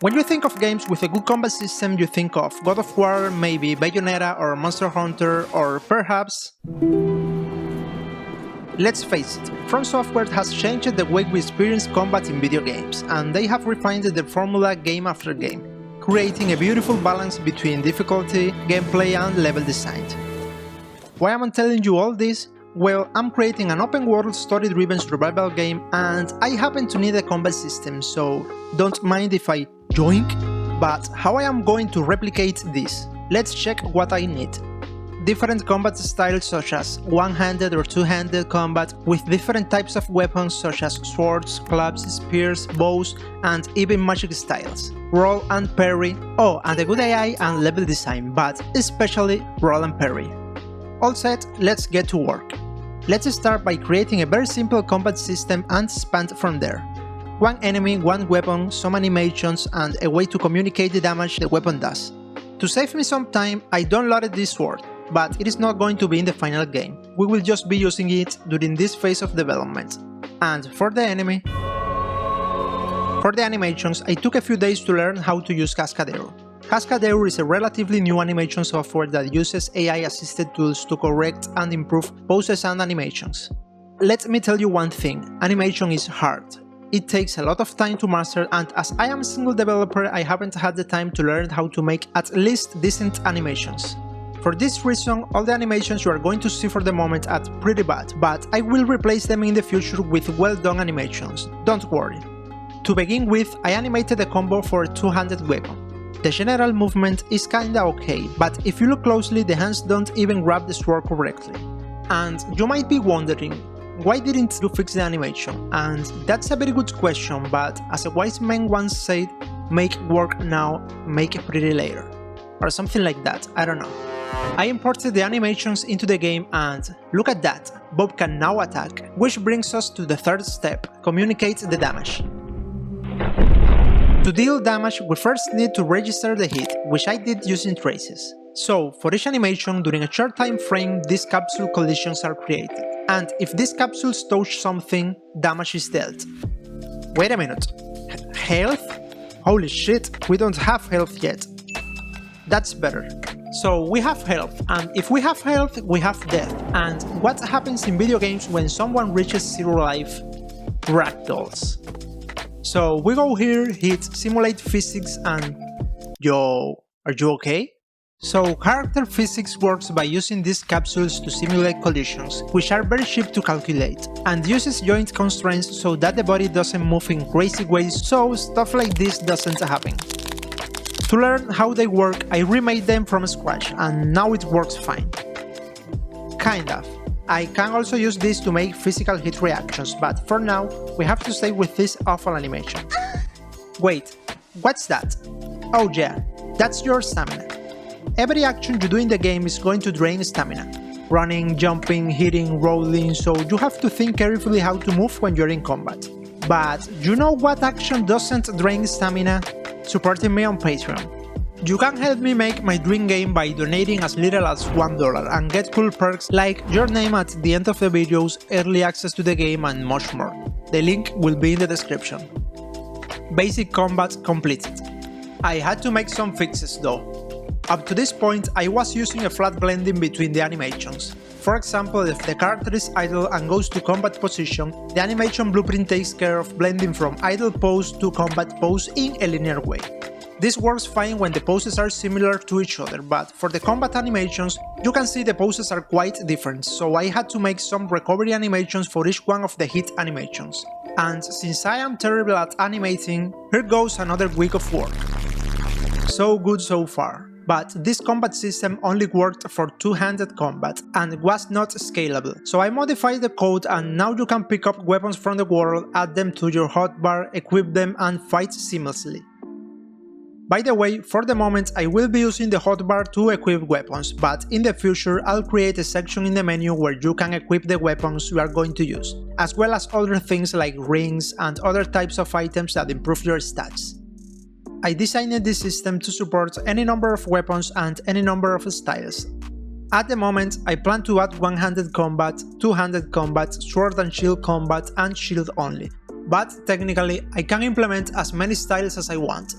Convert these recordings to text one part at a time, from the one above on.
When you think of games with a good combat system, you think of God of War, maybe Bayonetta or Monster Hunter, or perhaps... Let's face it, From Software has changed the way we experience combat in video games, and they have refined the formula game after game, creating a beautiful balance between difficulty, gameplay and level design. Why am I telling you all this? Well, I'm creating an open-world story-driven survival game and I happen to need a combat system, so don't mind if I joink. But how I am going to replicate this? Let's check what I need. Different combat styles such as one-handed or two-handed combat with different types of weapons such as swords, clubs, spears, bows, and even magic styles. Roll and parry, oh, and a good AI and level design, but especially roll and parry. All set, let's get to work. Let's start by creating a very simple combat system and expand from there. One enemy, one weapon, some animations, and a way to communicate the damage the weapon does. To save me some time, I downloaded this sword, but it is not going to be in the final game. We will just be using it during this phase of development. And for the animations, I took a few days to learn how to use Cascadero. Cascadero is a relatively new animation software that uses AI-assisted tools to correct and improve poses and animations. Let me tell you one thing, animation is hard. It takes a lot of time to master, and as I am a single developer, I haven't had the time to learn how to make at least decent animations. For this reason, all the animations you are going to see for the moment are pretty bad, but I will replace them in the future with well-done animations, don't worry. To begin with, I animated a combo for a two-handed weapon. The general movement is kinda okay, but if you look closely, the hands don't even grab the sword correctly. And you might be wondering, why didn't you fix the animation? And that's a very good question, but as a wise man once said, make work now, make it pretty later. Or something like that, I don't know. I imported the animations into the game and look at that, Bob can now attack, which brings us to the third step, communicate the damage. To deal damage, we first need to register the hit, which I did using traces. So, for each animation, during a short time frame, these capsule collisions are created. And if these capsules touch something, damage is dealt. Wait a minute. Health? Holy shit, we don't have health yet. That's better. So we have health, and if we have health, we have death. And what happens in video games when someone reaches 0 life? Ragdolls. So we go here, hit simulate physics and... Yo, are you okay? So character physics works by using these capsules to simulate collisions, which are very cheap to calculate, and uses joint constraints so that the body doesn't move in crazy ways so stuff like this doesn't happen. To learn how they work, I remade them from scratch and now it works fine. Kind of. I can also use this to make physical hit reactions, but for now, we have to stay with this awful animation. Wait, what's that? Oh yeah, that's your stamina. Every action you do in the game is going to drain stamina. Running, jumping, hitting, rolling, so you have to think carefully how to move when you're in combat. But you know what action doesn't drain stamina? Supporting me on Patreon. You can help me make my dream game by donating as little as $1 and get cool perks like your name at the end of the videos, early access to the game and much more. The link will be in the description. Basic combat completed. I had to make some fixes though. Up to this point I was using a flat blending between the animations. For example, if the character is idle and goes to combat position, the animation blueprint takes care of blending from idle pose to combat pose in a linear way. This works fine when the poses are similar to each other, but for the combat animations, you can see the poses are quite different, so I had to make some recovery animations for each one of the hit animations. And since I am terrible at animating, here goes another week of work. So good so far, but this combat system only worked for two-handed combat and was not scalable, so I modified the code and now you can pick up weapons from the world, add them to your hotbar, equip them and fight seamlessly. By the way, for the moment I will be using the hotbar to equip weapons, but in the future I'll create a section in the menu where you can equip the weapons you are going to use, as well as other things like rings and other types of items that improve your stats. I designed this system to support any number of weapons and any number of styles. At the moment, I plan to add one-handed combat, two-handed combat, sword and shield combat and shield only, but technically I can implement as many styles as I want.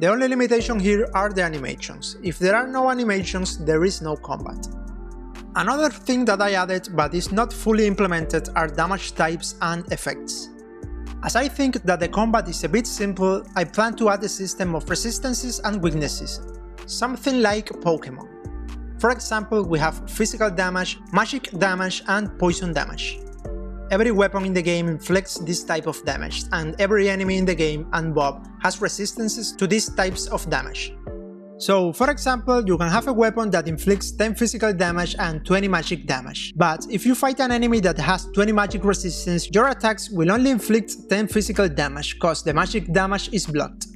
The only limitation here are the animations. If there are no animations, there is no combat. Another thing that I added but is not fully implemented are damage types and effects. As I think that the combat is a bit simple, I plan to add a system of resistances and weaknesses, something like Pokemon. For example, we have physical damage, magic damage and poison damage. Every weapon in the game inflicts this type of damage, and every enemy in the game and Bob has resistances to these types of damage. So, for example, you can have a weapon that inflicts 10 physical damage and 20 magic damage. But if you fight an enemy that has 20 magic resistance, your attacks will only inflict 10 physical damage, cause the magic damage is blocked.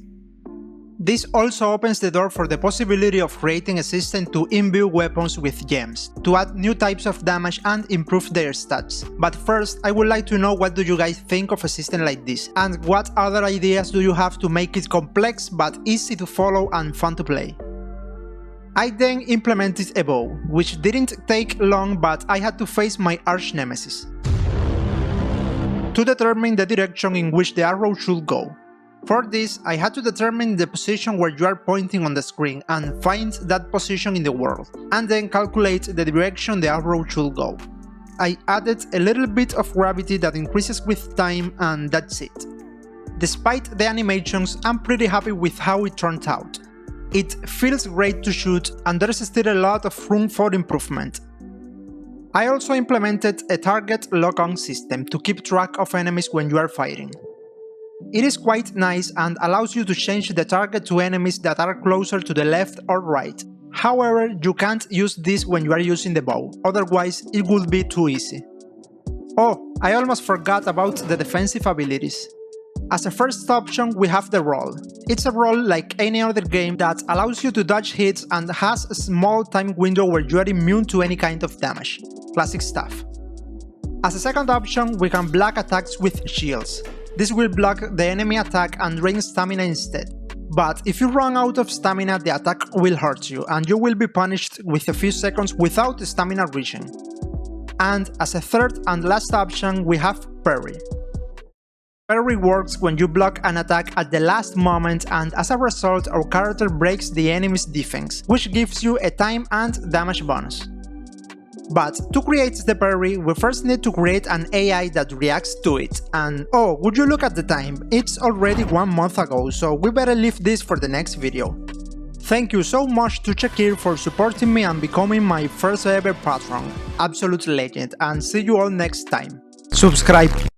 This also opens the door for the possibility of creating a system to imbue weapons with gems, to add new types of damage and improve their stats. But first, I would like to know what do you guys think of a system like this, and what other ideas do you have to make it complex but easy to follow and fun to play. I then implemented a bow, which didn't take long, but I had to face my arch nemesis to determine the direction in which the arrow should go. For this, I had to determine the position where you are pointing on the screen and find that position in the world, and then calculate the direction the arrow should go. I added a little bit of gravity that increases with time, and that's it. Despite the animations, I'm pretty happy with how it turned out. It feels great to shoot, and there is still a lot of room for improvement. I also implemented a target lock-on system to keep track of enemies when you are fighting. It is quite nice and allows you to change the target to enemies that are closer to the left or right. However, you can't use this when you are using the bow, otherwise it would be too easy. Oh, I almost forgot about the defensive abilities. As a first option, we have the roll. It's a roll like any other game that allows you to dodge hits and has a small time window where you are immune to any kind of damage. Classic stuff. As a second option, we can block attacks with shields. This will block the enemy attack and drain stamina instead. But if you run out of stamina, the attack will hurt you, and you will be punished with a few seconds without stamina regen. And as a third and last option, we have parry. Parry works when you block an attack at the last moment, and as a result our character breaks the enemy's defense, which gives you a time and damage bonus. But to create the parry, we first need to create an AI that reacts to it, and oh, would you look at the time, it's already 1 month ago, so we better leave this for the next video. Thank you so much to 𝗦𝗢𝗣𝗥𝗧 for supporting me and becoming my first ever patron, absolute legend, and see you all next time. Subscribe!